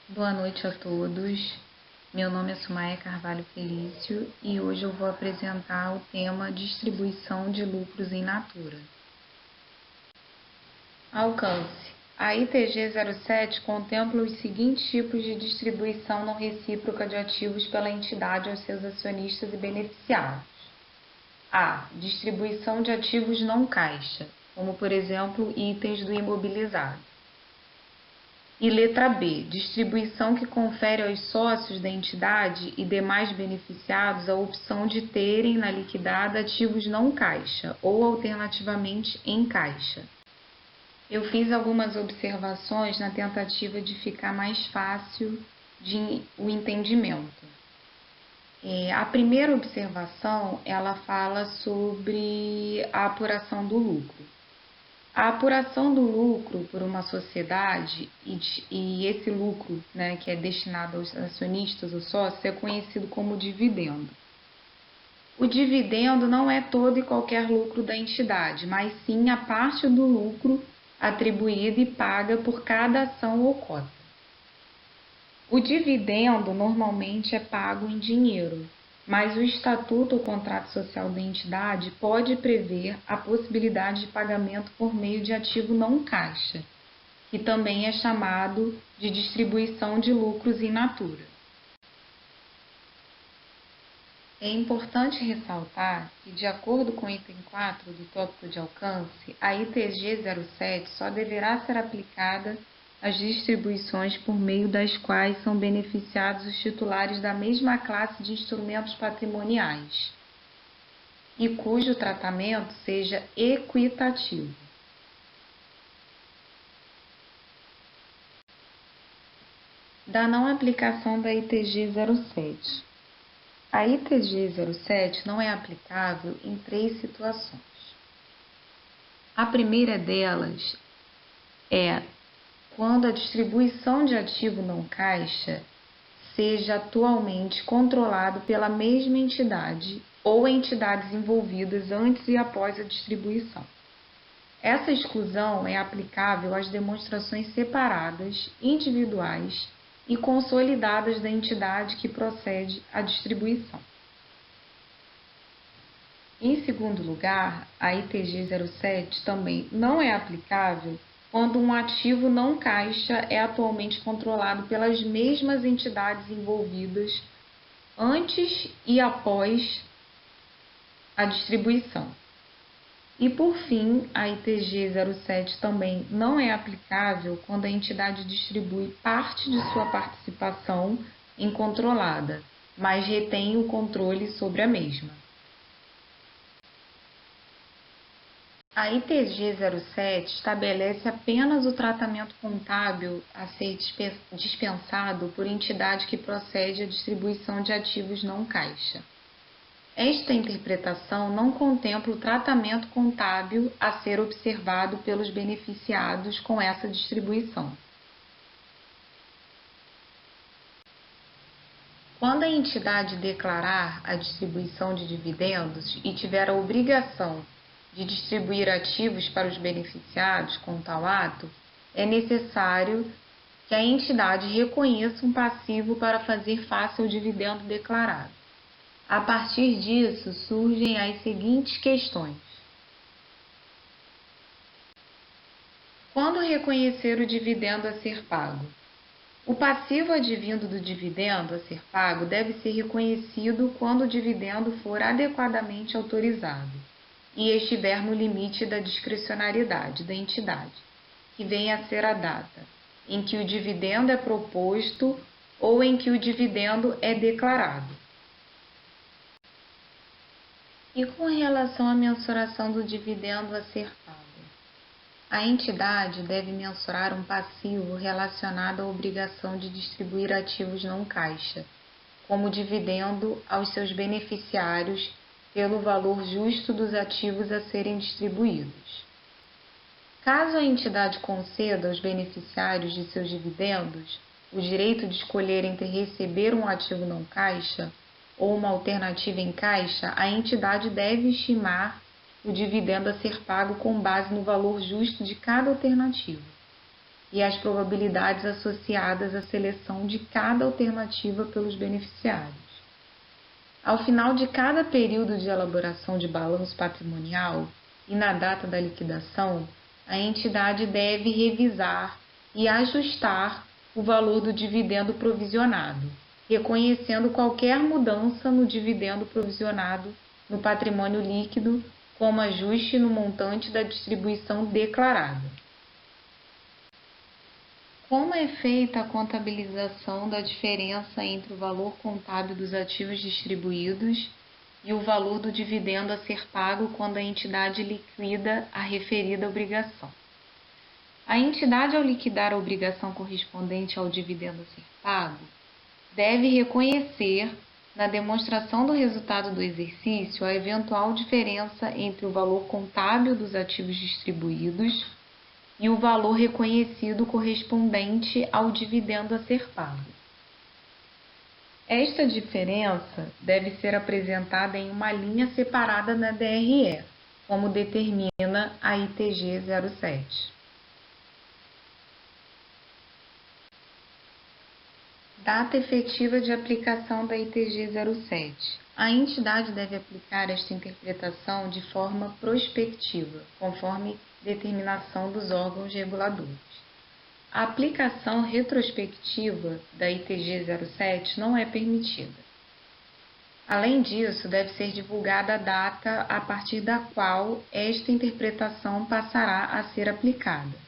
Boa noite a todos. Meu nome é Sumaia Carvalho Felício e hoje eu vou apresentar o tema Distribuição de lucros in natura. Alcance. A ITG 07 contempla os seguintes tipos de distribuição não recíproca de ativos pela entidade aos seus acionistas e beneficiados. A. Distribuição de ativos não caixa, como por exemplo itens do imobilizado. E letra B, distribuição que confere aos sócios da entidade e demais beneficiados a opção de terem na liquidada ativos não caixa ou alternativamente em caixa. Eu fiz algumas observações na tentativa de ficar mais fácil o entendimento. A primeira observação, ela fala sobre a apuração do lucro. A apuração do lucro por uma sociedade e esse lucro, que é destinado aos acionistas ou sócios, é conhecido como dividendo. O dividendo não é todo e qualquer lucro da entidade, mas sim a parte do lucro atribuída e paga por cada ação ou cota. O dividendo normalmente é pago em dinheiro, mas o estatuto ou contrato social da entidade pode prever a possibilidade de pagamento por meio de ativo não caixa, que também é chamado de distribuição de lucros in natura. É importante ressaltar que, de acordo com o item 4 do tópico de alcance, a ITG 07 só deverá ser aplicada às distribuições por meio das quais são beneficiados os titulares da mesma classe de instrumentos patrimoniais e cujo tratamento seja equitativo. Da não aplicação da ITG 07. A ITG 07 não é aplicável em 3 situações. A primeira delas é quando a distribuição de ativo não caixa seja atualmente controlado pela mesma entidade ou entidades envolvidas antes e após a distribuição. Essa exclusão é aplicável às demonstrações separadas, individuais e consolidadas da entidade que procede à distribuição. Em segundo lugar, a ITG 07 também não é aplicável quando um ativo não caixa é atualmente controlado pelas mesmas entidades envolvidas antes e após a distribuição. E, por fim, a ITG 07 também não é aplicável quando a entidade distribui parte de sua participação em controlada, mas retém o controle sobre a mesma. A ITG 07 estabelece apenas o tratamento contábil a ser dispensado por entidade que procede à distribuição de ativos não caixa. Esta interpretação não contempla o tratamento contábil a ser observado pelos beneficiados com essa distribuição. Quando a entidade declarar a distribuição de dividendos e tiver a obrigação de distribuir ativos para os beneficiados com tal ato, é necessário que a entidade reconheça um passivo para fazer face ao dividendo declarado. A partir disso, surgem as seguintes questões. Quando reconhecer o dividendo a ser pago? O passivo advindo do dividendo a ser pago deve ser reconhecido quando o dividendo for adequadamente autorizado e estiver no limite da discricionariedade da entidade, que vem a ser a data em que o dividendo é proposto ou em que o dividendo é declarado. E com relação à mensuração do dividendo a ser pago? A entidade deve mensurar um passivo relacionado à obrigação de distribuir ativos não caixa, como dividendo aos seus beneficiários pelo valor justo dos ativos a serem distribuídos. Caso a entidade conceda aos beneficiários de seus dividendos o direito de escolher entre receber um ativo não caixa ou uma alternativa em caixa, a entidade deve estimar o dividendo a ser pago com base no valor justo de cada alternativa. e as probabilidades associadas à seleção de cada alternativa pelos beneficiários. Ao final de cada período de elaboração de balanço patrimonial e na data da liquidação, a entidade deve revisar e ajustar o valor do dividendo provisionado, reconhecendo qualquer mudança no dividendo provisionado no patrimônio líquido como ajuste no montante da distribuição declarada. Como é feita a contabilização da diferença entre o valor contábil dos ativos distribuídos e o valor do dividendo a ser pago quando a entidade liquida a referida obrigação? A entidade, ao liquidar a obrigação correspondente ao dividendo a ser pago, deve reconhecer, na demonstração do resultado do exercício, a eventual diferença entre o valor contábil dos ativos distribuídos e o valor reconhecido correspondente ao dividendo a ser pago. Esta diferença deve ser apresentada em uma linha separada na DRE, como determina a ITG 07. Data efetiva de aplicação da ITG 07. A entidade deve aplicar esta interpretação de forma prospectiva, conforme determinação dos órgãos reguladores. A aplicação retrospectiva da ITG 07 não é permitida. Além disso, deve ser divulgada a data a partir da qual esta interpretação passará a ser aplicada.